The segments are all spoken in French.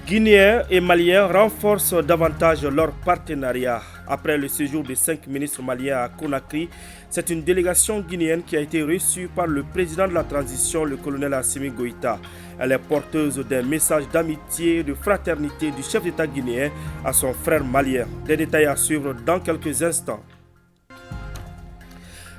Guinéens et Maliens renforcent davantage leur partenariat. Après le séjour des 5 ministres maliens à Conakry, c'est une délégation guinéenne qui a été reçue par le président de la transition, le colonel Assimi Goïta. Elle est porteuse d'un message d'amitié et de fraternité du chef d'État guinéen à son frère malien. Des détails à suivre dans quelques instants.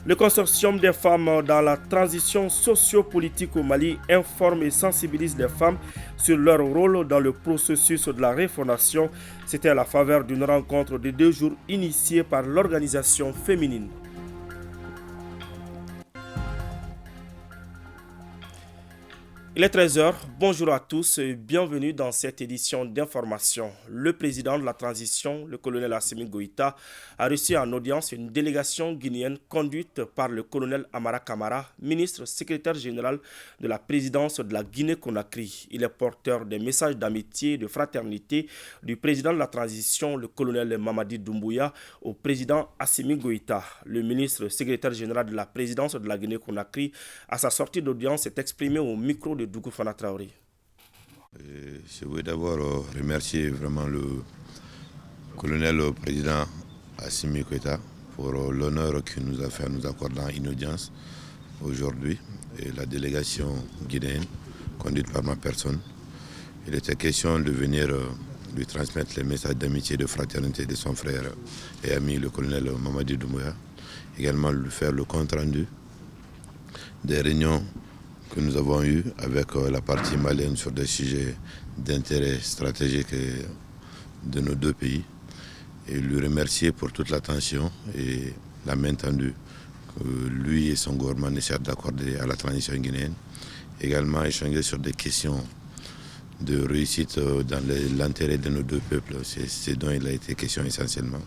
Le consortium des femmes dans la transition socio-politique au Mali informe et sensibilise les femmes sur leur rôle dans le processus de la refondation. C'était à la faveur d'une rencontre de 2 jours initiée par l'organisation féminine. Il est 13h, bonjour à tous et bienvenue dans cette édition d'information. Le président de la transition, le colonel Assimi Goïta, a reçu en audience une délégation guinéenne conduite par le colonel Amara Kamara, ministre secrétaire général de la présidence de la Guinée-Conakry. Il est porteur des messages d'amitié et de fraternité du président de la transition, le colonel Mamadi Doumbouya, au président Assimi Goïta. Le ministre secrétaire général de la présidence de la Guinée-Conakry, à sa sortie d'audience, s'est exprimé au micro de Dougou Fana Traoré. Je veux d'abord remercier vraiment le colonel président Assimi Goïta pour l'honneur qu'il nous a fait en nous accordant une audience aujourd'hui et la délégation guinéenne conduite par ma personne. Il était question de venir lui transmettre les messages d'amitié et de fraternité de son frère et ami le colonel Mamadi Doumbouya, également lui faire le compte rendu des réunions que nous avons eu avec la partie malienne sur des sujets d'intérêt stratégique de nos deux pays et lui remercier pour toute l'attention et la main tendue que lui et son gouvernement essaient d'accorder à la transition guinéenne. Également échanger sur des questions de réussite dans l'intérêt de nos deux peuples. C'est ce dont il a été question essentiellement.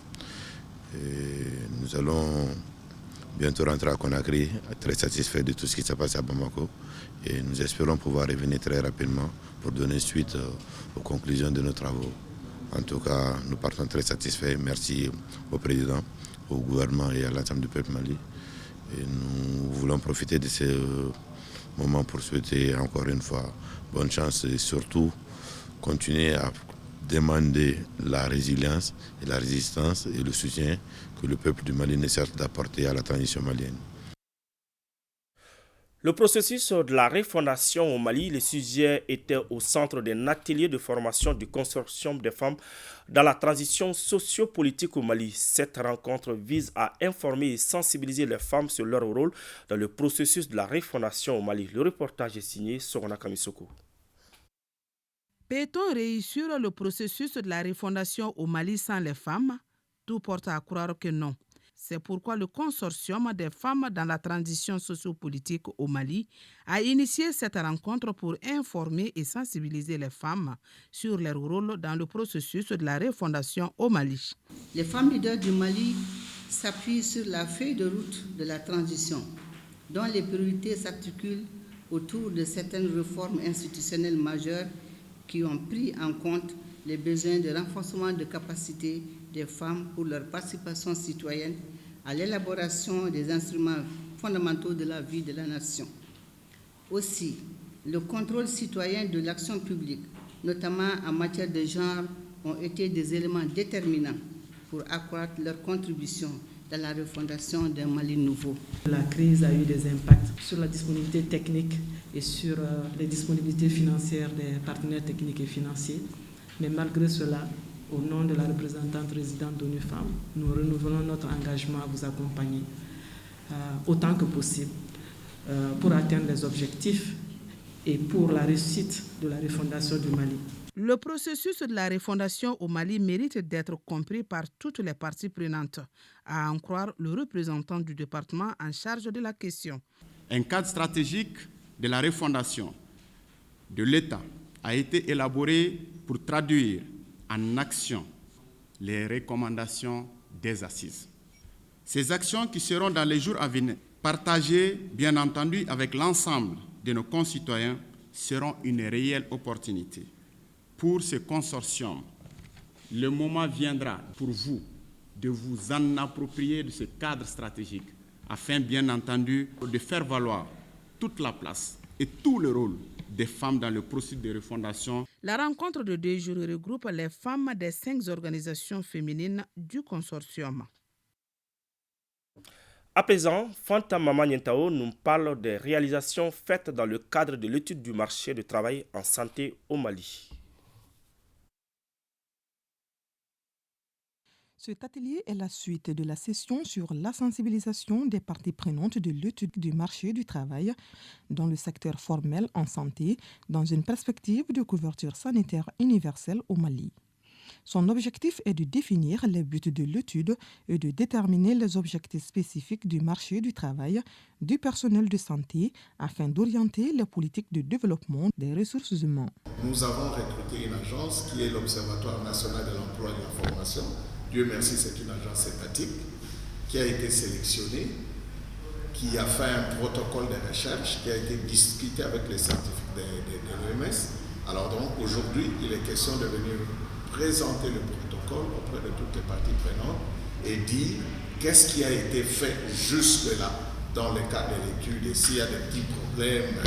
Et nous allons bientôt rentrer à Conakry, très satisfait de tout ce qui s'est passé à Bamako. Et nous espérons pouvoir revenir très rapidement pour donner suite aux conclusions de nos travaux. En tout cas, nous partons très satisfaits. Merci au président, au gouvernement et à l'ensemble du peuple mali. Et nous voulons profiter de ce moment pour souhaiter encore une fois bonne chance et surtout continuer à demander la résilience et la résistance et le soutien que le peuple du Mali essaie d'apporter à la transition malienne. Le processus de la refondation au Mali, le sujet était au centre d'un atelier de formation du consortium des femmes dans la transition socio-politique au Mali. Cette rencontre vise à informer et sensibiliser les femmes sur leur rôle dans le processus de la refondation au Mali. Le reportage est signé Sorona Kamisoko. Peut-on réussir le processus de la refondation au Mali sans les femmes? Tout porte à croire que non. C'est pourquoi le consortium des femmes dans la transition sociopolitique au Mali a initié cette rencontre pour informer et sensibiliser les femmes sur leur rôle dans le processus de la refondation au Mali. Les femmes leaders du Mali s'appuient sur la feuille de route de la transition, dont les priorités s'articulent autour de certaines réformes institutionnelles majeures qui ont pris en compte les besoins de renforcement de capacités des femmes pour leur participation citoyenne à l'élaboration des instruments fondamentaux de la vie de la nation. Aussi, le contrôle citoyen de l'action publique, notamment en matière de genre, ont été des éléments déterminants pour accroître leur contribution dans la refondation d'un Mali nouveau. La crise a eu des impacts sur la disponibilité technique et sur les disponibilités financières des partenaires techniques et financiers. Mais malgré cela, au nom de la représentante résidente d'ONU Femmes, nous renouvelons notre engagement à vous accompagner autant que possible pour atteindre les objectifs et pour la réussite de la refondation du Mali. Le processus de la refondation au Mali mérite d'être compris par toutes les parties prenantes, à en croire le représentant du département en charge de la question. Un cadre stratégique de la refondation de l'État a été élaboré pour traduire en action les recommandations des assises. Ces actions qui seront dans les jours à venir, partagées bien entendu avec l'ensemble de nos concitoyens, seront une réelle opportunité. Pour ce consortium, le moment viendra pour vous de vous en approprier de ce cadre stratégique afin bien entendu de faire valoir toute la place et tout le rôle des femmes dans le processus de refondation. La rencontre de 2 jours regroupe les femmes des 5 organisations féminines du consortium. À présent, Fanta Mama Nientao nous parle des réalisations faites dans le cadre de l'étude du marché du travail en santé au Mali. Cet atelier est la suite de la session sur la sensibilisation des parties prenantes de l'étude du marché du travail dans le secteur formel en santé dans une perspective de couverture sanitaire universelle au Mali. Son objectif est de définir les buts de l'étude et de déterminer les objectifs spécifiques du marché du travail du personnel de santé afin d'orienter les politiques de développement des ressources humaines. Nous avons recruté une agence qui est l'Observatoire national de l'emploi et de la formation. Dieu merci, c'est une agence étatique qui a été sélectionnée, qui a fait un protocole de recherche qui a été discuté avec les scientifiques de l'OMS. Alors donc aujourd'hui, il est question de venir présenter le protocole auprès de toutes les parties prenantes et dire qu'est-ce qui a été fait jusque-là dans le cadre de l'étude et s'il y a des petits problèmes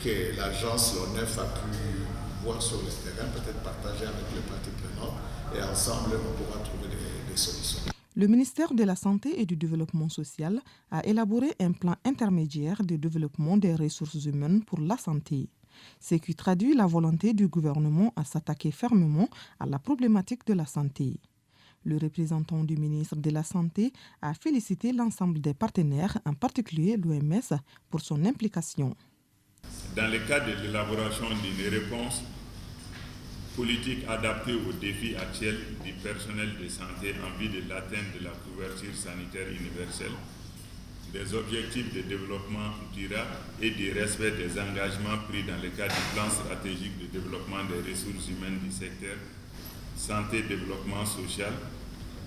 que l'agence l'ONEF a pu voir sur le terrain, peut-être partager avec les parties prenantes et ensemble on pourra trouver des solutions. Le ministère de la Santé et du Développement social a élaboré un plan intermédiaire de développement des ressources humaines pour la santé, ce qui traduit la volonté du gouvernement à s'attaquer fermement à la problématique de la santé. Le représentant du ministre de la Santé a félicité l'ensemble des partenaires, en particulier l'OMS, pour son implication. Dans le cadre de l'élaboration d'une réponse politique adaptée aux défis actuels du personnel de santé en vue de l'atteinte de la couverture sanitaire universelle, des objectifs de développement durable et du respect des engagements pris dans le cadre du plan stratégique de développement des ressources humaines du secteur santé-développement social,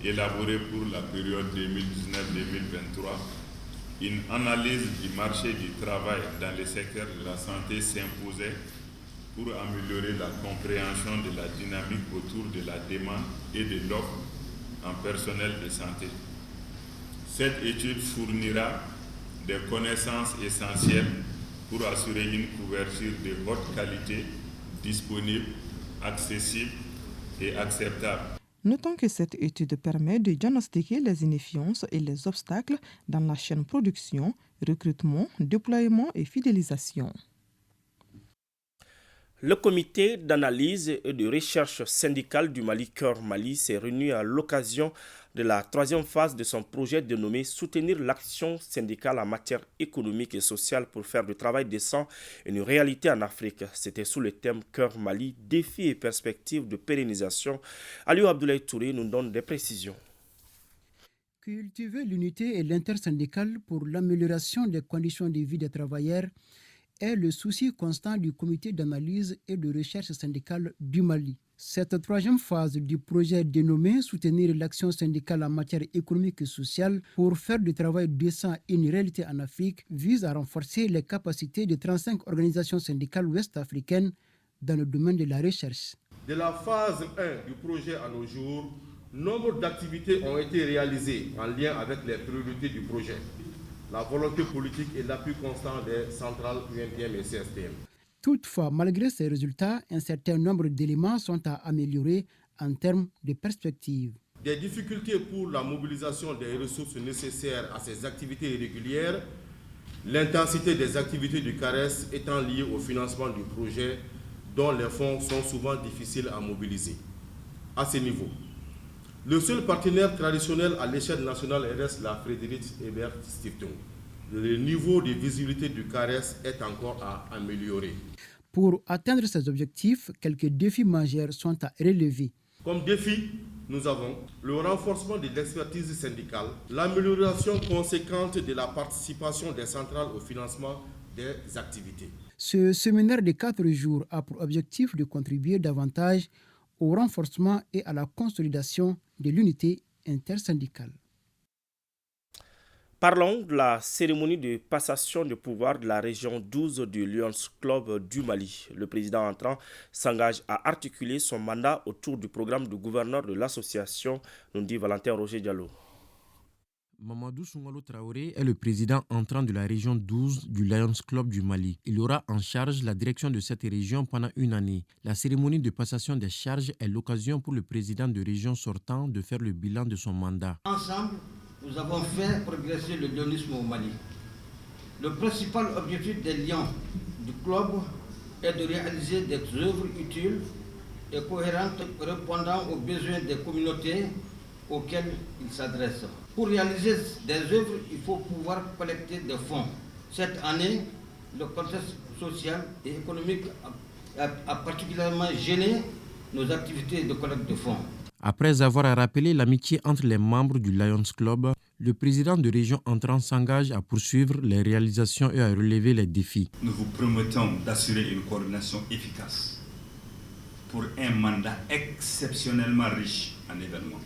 élaboré pour la période 2019-2023, une analyse du marché du travail dans le secteur de la santé s'imposait pour améliorer la compréhension de la dynamique autour de la demande et de l'offre en personnel de santé. Cette étude fournira des connaissances essentielles pour assurer une couverture de haute qualité, disponible, accessible et acceptable. Notons que cette étude permet de diagnostiquer les inefficiences et les obstacles dans la chaîne production, recrutement, déploiement et fidélisation. Le comité d'analyse et de recherche syndicale du Mali Cœur Mali s'est réuni à l'occasion de la 3e phase de son projet dénommé « Soutenir l'action syndicale en matière économique et sociale pour faire du travail décent une réalité en Afrique ». C'était sous le thème « Cœur Mali, défis et perspectives de pérennisation ». Aliou Abdoulaye Touré nous donne des précisions. Cultiver l'unité et l'intersyndicale pour l'amélioration des conditions de vie des travailleurs est le souci constant du comité d'analyse et de recherche syndicale du Mali. Cette 3e phase du projet dénommé « Soutenir l'action syndicale en matière économique et sociale pour faire du travail décent une réalité en Afrique » vise à renforcer les capacités de 35 organisations syndicales ouest-africaines dans le domaine de la recherche. De la phase 1 du projet à nos jours, nombre d'activités ont été réalisées en lien avec les priorités du projet, la volonté politique et l'appui constant des centrales UNPM et CSTM. Toutefois, malgré ces résultats, un certain nombre d'éléments sont à améliorer en termes de perspectives. Des difficultés pour la mobilisation des ressources nécessaires à ces activités régulières, l'intensité des activités du CARES étant liée au financement du projet dont les fonds sont souvent difficiles à mobiliser. À ce niveau, le seul partenaire traditionnel à l'échelle nationale reste la Friedrich Ebert Stiftung. Le niveau de visibilité du CARES est encore à améliorer. Pour atteindre ces objectifs, quelques défis majeurs sont à relever. Comme défi, nous avons le renforcement de l'expertise syndicale, l'amélioration conséquente de la participation des centrales au financement des activités. Ce séminaire de 4 jours a pour objectif de contribuer davantage au renforcement et à la consolidation de l'unité intersyndicale. Parlons de la cérémonie de passation de pouvoir de la région 12 du Lions Club du Mali. Le président entrant s'engage à articuler son mandat autour du programme du gouverneur de l'association, nous dit Valentin Roger Diallo. Mamadou Soungalo Traoré est le président entrant de la région 12 du Lions Club du Mali. Il aura en charge la direction de cette région pendant une année. La cérémonie de passation des charges est l'occasion pour le président de région sortant de faire le bilan de son mandat. Ensemble, nous avons fait progresser le lionisme au Mali. Le principal objectif des Lions du club est de réaliser des œuvres utiles et cohérentes répondant aux besoins des communautés auxquelles ils s'adressent. Pour réaliser des œuvres, il faut pouvoir collecter des fonds. Cette année, le contexte social et économique a particulièrement gêné nos activités de collecte de fonds. Après avoir rappelé l'amitié entre les membres du Lions Club, le président de région entrant s'engage à poursuivre les réalisations et à relever les défis. Nous vous promettons d'assurer une coordination efficace pour un mandat exceptionnellement riche en événements.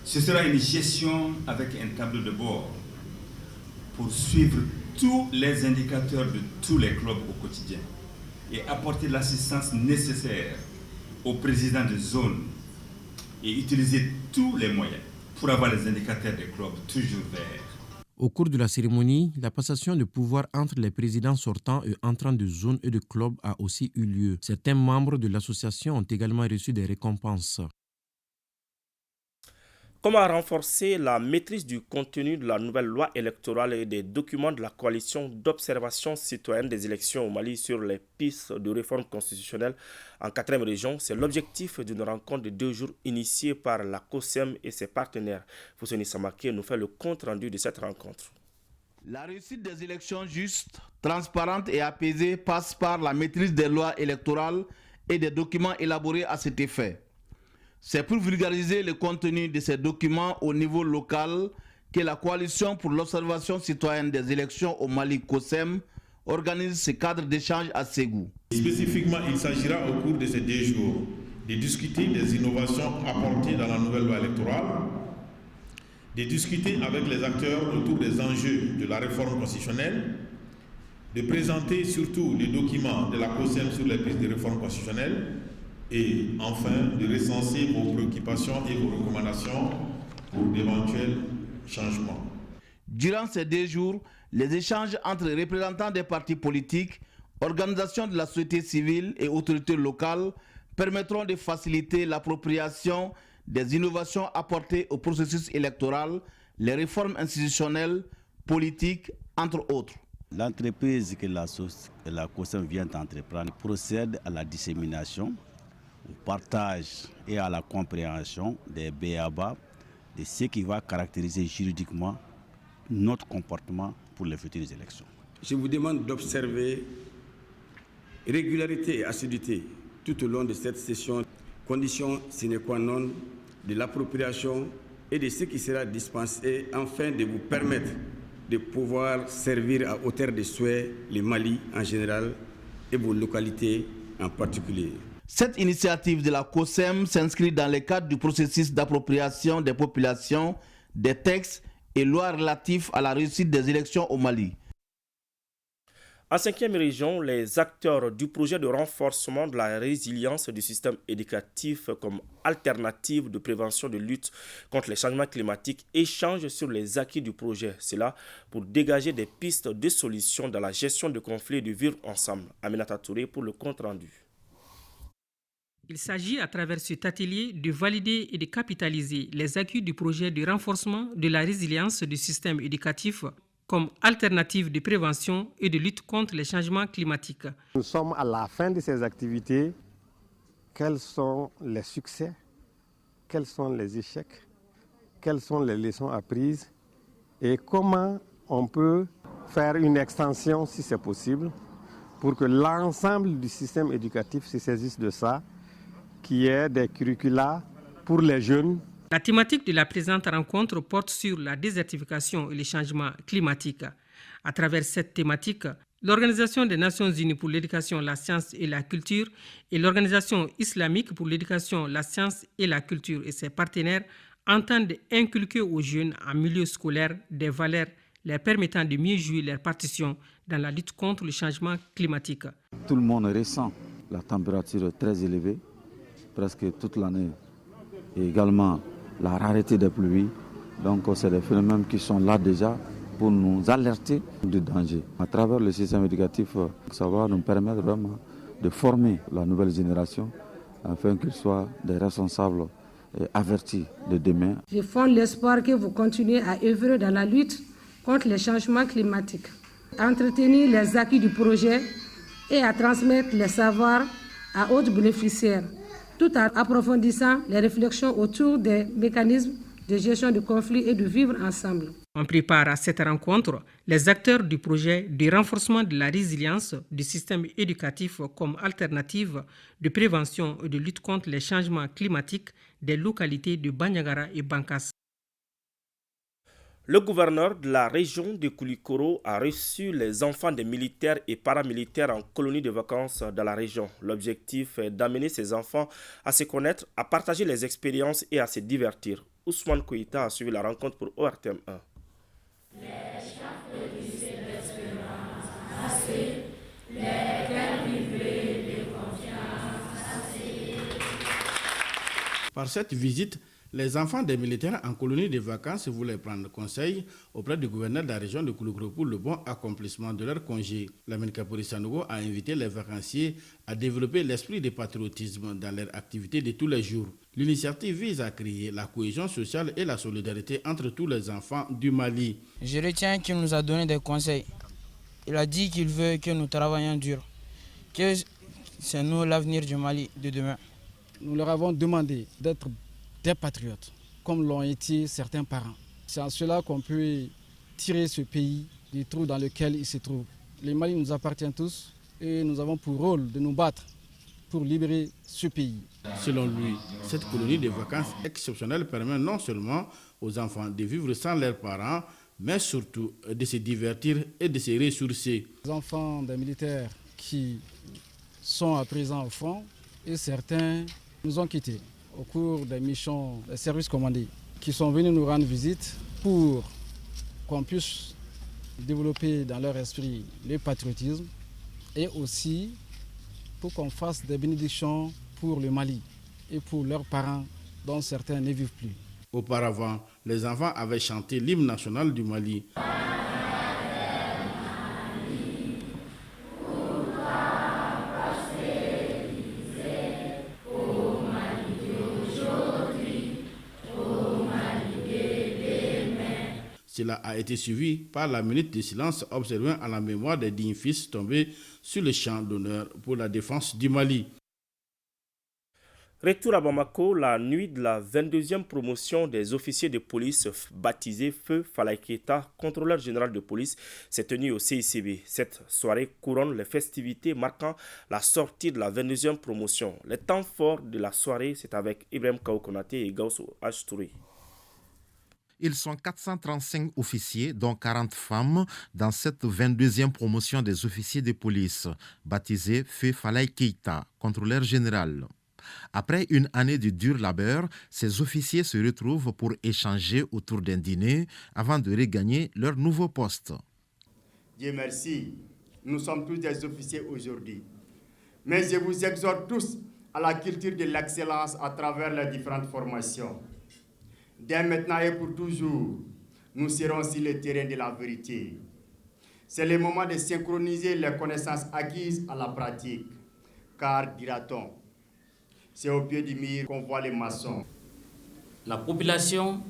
Ce sera une gestion avec un tableau de bord pour suivre tous les indicateurs de tous les clubs au quotidien et apporter l'assistance nécessaire aux présidents de zone et utiliser tous les moyens pour avoir les indicateurs des clubs toujours verts. Au cours de la cérémonie, la passation de pouvoir entre les présidents sortants et entrants de zone et de club a aussi eu lieu. Certains membres de l'association ont également reçu des récompenses. Comment renforcer la maîtrise du contenu de la nouvelle loi électorale et des documents de la coalition d'observation citoyenne des élections au Mali sur les pistes de réforme constitutionnelle en 4e région? C'est l'objectif d'une rencontre de 2 jours initiée par la COSEM et ses partenaires. Fousseni Samake nous fait le compte-rendu de cette rencontre. La réussite des élections justes, transparentes et apaisées passe par la maîtrise des lois électorales et des documents élaborés à cet effet. C'est pour vulgariser le contenu de ces documents au niveau local que la Coalition pour l'observation citoyenne des élections au Mali, COSEM, organise ce cadre d'échange à Ségou. Spécifiquement, il s'agira au cours de ces 2 jours de discuter des innovations apportées dans la nouvelle loi électorale, de discuter avec les acteurs autour des enjeux de la réforme constitutionnelle, de présenter surtout les documents de la COSEM sur les pistes de réforme constitutionnelle, et enfin de recenser vos préoccupations et vos recommandations pour d'éventuels changements. Durant ces 2 jours, les échanges entre représentants des partis politiques, organisations de la société civile et autorités locales permettront de faciliter l'appropriation des innovations apportées au processus électoral, les réformes institutionnelles, politiques, entre autres. L'entreprise que la COSEM vient d'entreprendre procède à la dissémination, au partage et à la compréhension des b.a.-ba de ce qui va caractériser juridiquement notre comportement pour les futures élections. Je vous demande d'observer régularité et assiduité tout au long de cette session, condition sine qua non de l'appropriation et de ce qui sera dispensé afin de vous permettre de pouvoir servir à hauteur de souhait le Mali en général et vos localités en particulier. Cette initiative de la COSEM s'inscrit dans le cadre du processus d'appropriation des populations, des textes et lois relatifs à la réussite des élections au Mali. En 5e région, les acteurs du projet de renforcement de la résilience du système éducatif comme alternative de prévention de lutte contre les changements climatiques échangent sur les acquis du projet. C'est là pour dégager des pistes de solutions dans la gestion de conflits et de vivre ensemble. Aminata Touré pour le compte-rendu. Il s'agit à travers cet atelier de valider et de capitaliser les acquis du projet de renforcement de la résilience du système éducatif comme alternative de prévention et de lutte contre les changements climatiques. Nous sommes à la fin de ces activités. Quels sont les succès? Quels sont les échecs? Quelles sont les leçons apprises? Et comment on peut faire une extension, si c'est possible, pour que l'ensemble du système éducatif se saisisse de ça, qui est des curricula pour les jeunes. La thématique de la présente rencontre porte sur la désertification et les changements climatiques. À travers cette thématique, l'Organisation des Nations Unies pour l'éducation, la science et la culture et l'Organisation islamique pour l'éducation, la science et la culture et ses partenaires entendent inculquer aux jeunes en milieu scolaire des valeurs leur permettant de mieux jouer leur partition dans la lutte contre le changement climatique. Tout le monde ressent la température très élevée, presque toute l'année, et également la rareté des pluies, Donc c'est des phénomènes qui sont là déjà pour nous alerter du danger. À travers le système éducatif, ça va nous permettre vraiment de former la nouvelle génération afin qu'ils soient des responsables avertis de demain. Je fonde l'espoir que vous continuez à œuvrer dans la lutte contre les changements climatiques, à entretenir les acquis du projet et à transmettre les savoirs à d'autres bénéficiaires, tout en approfondissant les réflexions autour des mécanismes de gestion de conflits et de vivre ensemble. On prépare à cette rencontre les acteurs du projet de renforcement de la résilience du système éducatif comme alternative de prévention et de lutte contre les changements climatiques des localités de Bandiagara et Bankas. Le gouverneur de la région de Koulikoro a reçu les enfants des militaires et paramilitaires en colonie de vacances dans la région. L'objectif est d'amener ces enfants à se connaître, à partager les expériences et à se divertir. Ousmane Koïta a suivi la rencontre pour ORTM 1. Par cette visite, les enfants des militaires en colonie de vacances voulaient prendre conseil auprès du gouverneur de la région de Koulikoro pour le bon accomplissement de leur congé. Lamine Kapori Sanogo a invité les vacanciers à développer l'esprit de patriotisme dans leurs activités de tous les jours. L'initiative vise à créer la cohésion sociale et la solidarité entre tous les enfants du Mali. Je retiens qu'il nous a donné des conseils. Il a dit qu'il veut que nous travaillions dur, que c'est nous l'avenir du Mali de demain. Nous leur avons demandé d'être des patriotes, comme l'ont été certains parents. C'est en cela qu'on peut tirer ce pays du trou dans lequel il se trouve. Le Mali nous appartient tous et nous avons pour rôle de nous battre pour libérer ce pays. Selon lui, cette colonie de vacances exceptionnelle permet non seulement aux enfants de vivre sans leurs parents, mais surtout de se divertir et de se ressourcer. Les enfants des militaires qui sont à présent au front et certains nous ont quittés au cours des missions des services commandés qui sont venus nous rendre visite pour qu'on puisse développer dans leur esprit le patriotisme et aussi pour qu'on fasse des bénédictions pour le Mali et pour leurs parents dont certains ne vivent plus. Auparavant, les enfants avaient chanté l'hymne national du Mali. Cela a été suivi par la minute de silence observée à la mémoire des dignes fils tombés sur le champ d'honneur pour la défense du Mali. Retour à Bamako, la nuit de la 22e promotion des officiers de police baptisée Feu Falaye Keita, contrôleur général de police, s'est tenue au CICB. Cette soirée couronne les festivités marquant la sortie de la 22e promotion. Les temps forts de la soirée, c'est avec Ibrahim Kaoukonaté et Gausso Ashtouri. Ils sont 435 officiers, dont 40 femmes, dans cette 22e promotion des officiers de police, baptisée Feu Falaye Keita, contrôleur général. Après une année de dur labeur, ces officiers se retrouvent pour échanger autour d'un dîner avant de regagner leur nouveau poste. Dieu merci, nous sommes tous des officiers aujourd'hui. Mais je vous exhorte tous à la culture de l'excellence à travers les différentes formations. Dès maintenant et pour toujours, nous serons sur le terrain de la vérité. C'est le moment de synchroniser les connaissances acquises à la pratique. Car, dira-t-on, c'est au pied du mur qu'on voit les maçons. La population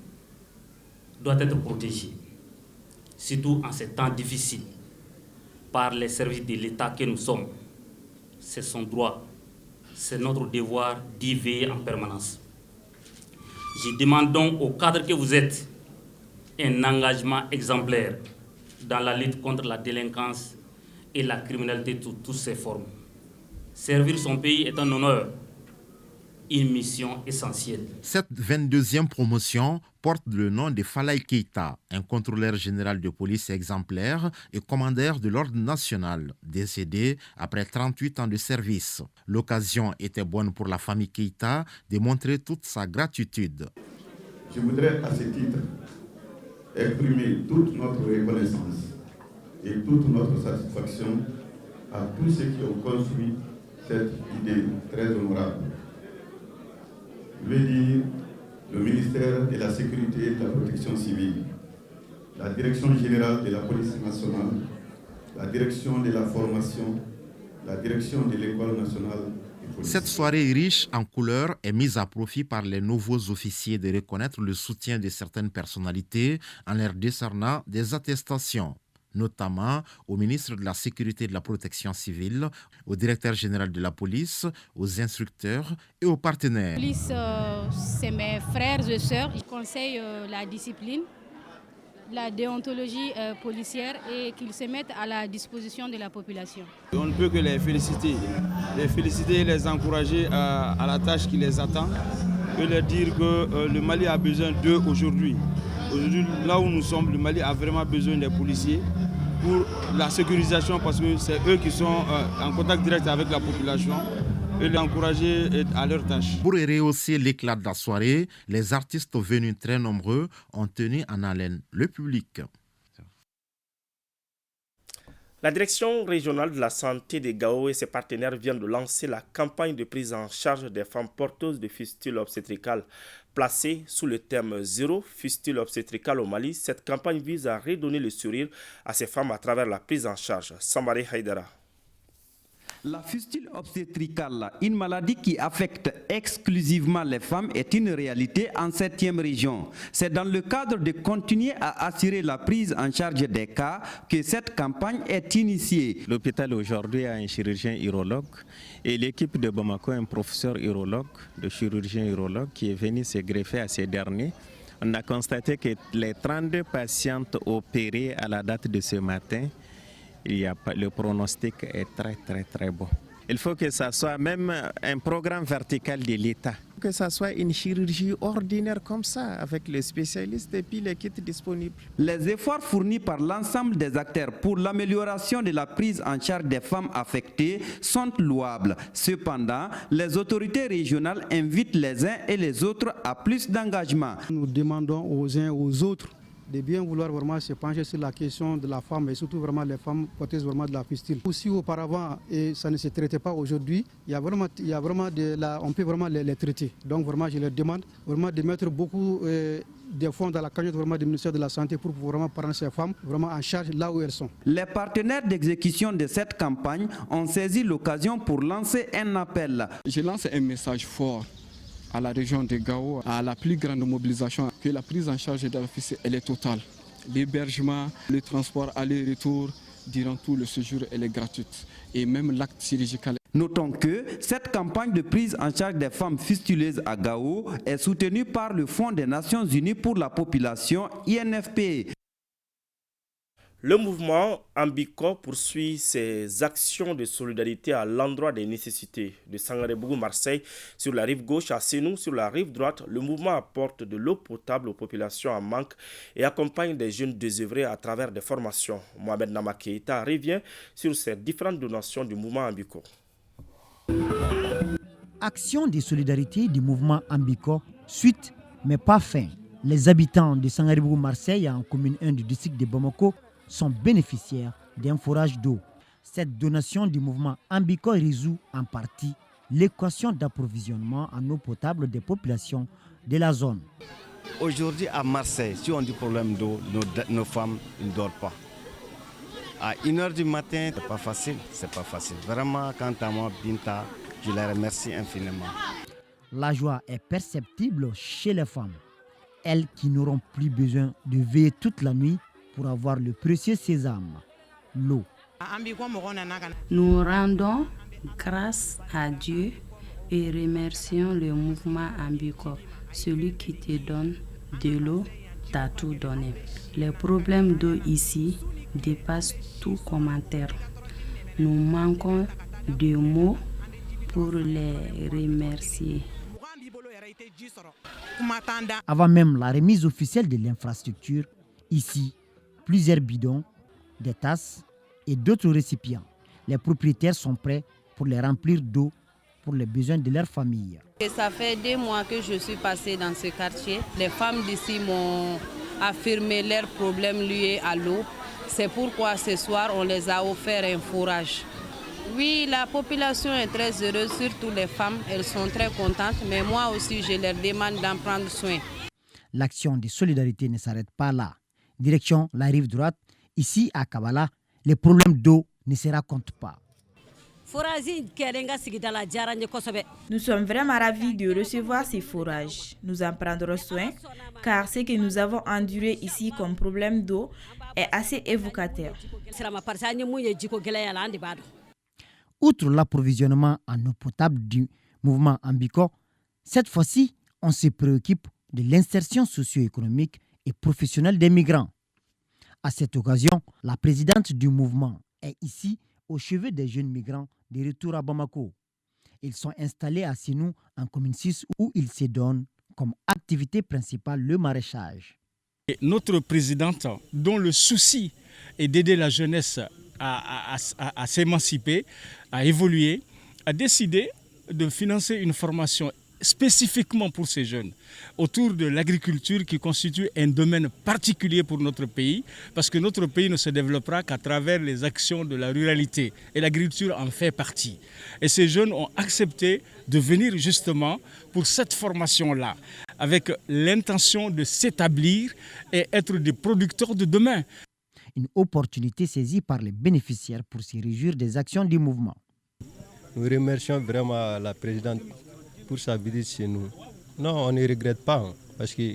doit être protégée, surtout en ces temps difficiles, par les services de l'État que nous sommes. C'est son droit, c'est notre devoir d'y veiller en permanence. Je demande donc au cadre que vous êtes un engagement exemplaire dans la lutte contre la délinquance et la criminalité sous toutes ses formes. Servir son pays est un honneur, une mission essentielle. Cette 22e promotion porte le nom de Falaye Keita, un contrôleur général de police exemplaire et commandeur de l'ordre national, décédé après 38 ans de service. L'occasion était bonne pour la famille Keita de montrer toute sa gratitude. Je voudrais à ce titre exprimer toute notre reconnaissance et toute notre satisfaction à tous ceux qui ont construit cette idée très honorable. Je veux dire le ministère de la Sécurité et de la Protection civile, la Direction générale de la Police nationale, la Direction de la formation, la Direction de l'École nationale. Cette soirée riche en couleurs est mise à profit par les nouveaux officiers de reconnaître le soutien de certaines personnalités en leur décernant des attestations, notamment au ministre de la Sécurité et de la Protection civile, au directeur général de la police, aux instructeurs et aux partenaires. La police, c'est mes frères et sœurs. Ils conseillent la discipline, la déontologie policière et qu'ils se mettent à la disposition de la population. On ne peut que les féliciter et les encourager à la tâche qui les attend et leur dire que le Mali a besoin d'eux aujourd'hui. Aujourd'hui, là où nous sommes, le Mali a vraiment besoin des policiers pour la sécurisation parce que c'est eux qui sont en contact direct avec la population et les encourager à leur tâche. Pour rehausser l'éclat de la soirée, les artistes venus très nombreux ont tenu en haleine le public. La direction régionale de la santé de Gao et ses partenaires viennent de lancer la campagne de prise en charge des femmes porteuses de fistules obstétricales. Placée sous le thème « Zéro fistule obstétricale au Mali », cette campagne vise à redonner le sourire à ces femmes à travers la prise en charge. Samari Haïdara. La fistule obstétricale, une maladie qui affecte exclusivement les femmes, est une réalité en 7e région. C'est dans le cadre de continuer à assurer la prise en charge des cas que cette campagne est initiée. L'hôpital aujourd'hui a un chirurgien urologue et l'équipe de Bamako un professeur urologue, de chirurgien urologue qui est venu se greffer à ces derniers. On a constaté que les 32 patientes opérées à la date de ce matin, le pronostic est très bon. Il faut que ça soit même un programme vertical de l'État, que ça soit une chirurgie ordinaire comme ça, avec les spécialistes et puis les kits disponibles. Les efforts fournis par l'ensemble des acteurs pour l'amélioration de la prise en charge des femmes affectées sont louables. Cependant, les autorités régionales invitent les uns et les autres à plus d'engagement. Nous demandons aux uns et aux autres de bien vouloir vraiment se pencher sur la question de la femme et surtout vraiment les femmes porteuses vraiment de la fistule. Aussi auparavant, et ça ne se traitait pas aujourd'hui, on peut vraiment les traiter. Donc vraiment je leur demande vraiment de mettre beaucoup de fonds dans la cagnotte vraiment du ministère de la Santé pour vraiment prendre ces femmes vraiment en charge là où elles sont. Les partenaires d'exécution de cette campagne ont saisi l'occasion pour lancer un appel. Je lance un message fort à la région de Gao, à la plus grande mobilisation, que la prise en charge de la fistule elle est totale. L'hébergement, le transport aller-retour durant tout le séjour, elle est gratuite. Et même l'acte chirurgical. Notons que cette campagne de prise en charge des femmes fistuleuses à Gao est soutenue par le Fonds des Nations Unies pour la population, INFP. Le mouvement Ambiko poursuit ses actions de solidarité à l'endroit des nécessités. De Sangarebougou, Marseille, sur la rive gauche, à Sénou, sur la rive droite, le mouvement apporte de l'eau potable aux populations en manque et accompagne des jeunes désœuvrés à travers des formations. Mohamed Nama Keïta revient sur ces différentes donations du mouvement Ambiko. Action de solidarité du mouvement Ambiko, suite mais pas fin. Les habitants de Sangarebougou, Marseille, en commune 1 du district de Bamako, sont bénéficiaires d'un forage d'eau. Cette donation du mouvement Ambiko résout en partie l'équation d'approvisionnement en eau potable des populations de la zone. Aujourd'hui à Marseille, si on dit problème d'eau, nos femmes ne dorment pas. À 1h du matin, c'est pas facile. Vraiment, quant à moi, Binta, je les remercie infiniment. La joie est perceptible chez les femmes. Elles qui n'auront plus besoin de veiller toute la nuit pour avoir le précieux sésame, l'eau. Nous rendons grâce à Dieu et remercions le mouvement Ambiko. Celui qui te donne de l'eau t'a tout donné. Les problèmes d'eau ici dépassent tout commentaire. Nous manquons de mots pour les remercier. Avant même la remise officielle de l'infrastructure, ici, plusieurs bidons, des tasses et d'autres récipients. Les propriétaires sont prêts pour les remplir d'eau pour les besoins de leur famille. Et ça fait 2 mois que je suis passée dans ce quartier. Les femmes d'ici m'ont affirmé leurs problèmes liés à l'eau. C'est pourquoi ce soir, on les a offert un fourrage Oui, la population est très heureuse, surtout les femmes. Elles sont très contentes, mais moi aussi, je leur demande d'en prendre soin. L'action de solidarité ne s'arrête pas là. Direction la rive droite, ici à Kabala, les problèmes d'eau ne se racontent pas. Nous sommes vraiment ravis de recevoir ces forages. Nous en prendrons soin, car ce que nous avons enduré ici comme problème d'eau est assez évocateur. Outre l'approvisionnement en eau potable du mouvement Ambiko, cette fois-ci, on se préoccupe de l'insertion socio-économique et professionnelle des migrants. À cette occasion, la présidente du mouvement est ici au chevet des jeunes migrants de retour à Bamako. Ils sont installés à Sinou, en commune 6, où ils se donnent comme activité principale le maraîchage. Et notre présidente, dont le souci est d'aider la jeunesse à s'émanciper, à évoluer, a décidé de financer une formation spécifiquement pour ces jeunes autour de l'agriculture qui constitue un domaine particulier pour notre pays parce que notre pays ne se développera qu'à travers les actions de la ruralité et l'agriculture en fait partie. Et ces jeunes ont accepté de venir justement pour cette formation-là avec l'intention de s'établir et être des producteurs de demain. Une opportunité saisie par les bénéficiaires pour se réjouir des actions du mouvement. Nous remercions vraiment la présidente pour sa visite chez nous. Non, on ne regrette pas, parce que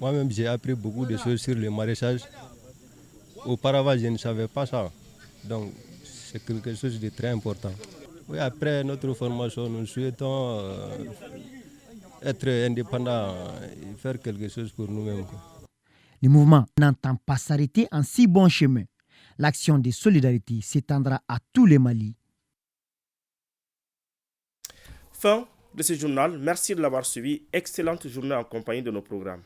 moi-même j'ai appris beaucoup de choses sur le maraîchage. Auparavant, je ne savais pas ça. Donc, c'est quelque chose de très important. Oui, après notre formation, nous souhaitons être indépendants et faire quelque chose pour nous-mêmes. Le mouvement n'entend pas s'arrêter en si bon chemin. L'action de solidarité s'étendra à tous les Mali. Fin de ce journal. Merci de l'avoir suivi. Excellente journée en compagnie de nos programmes.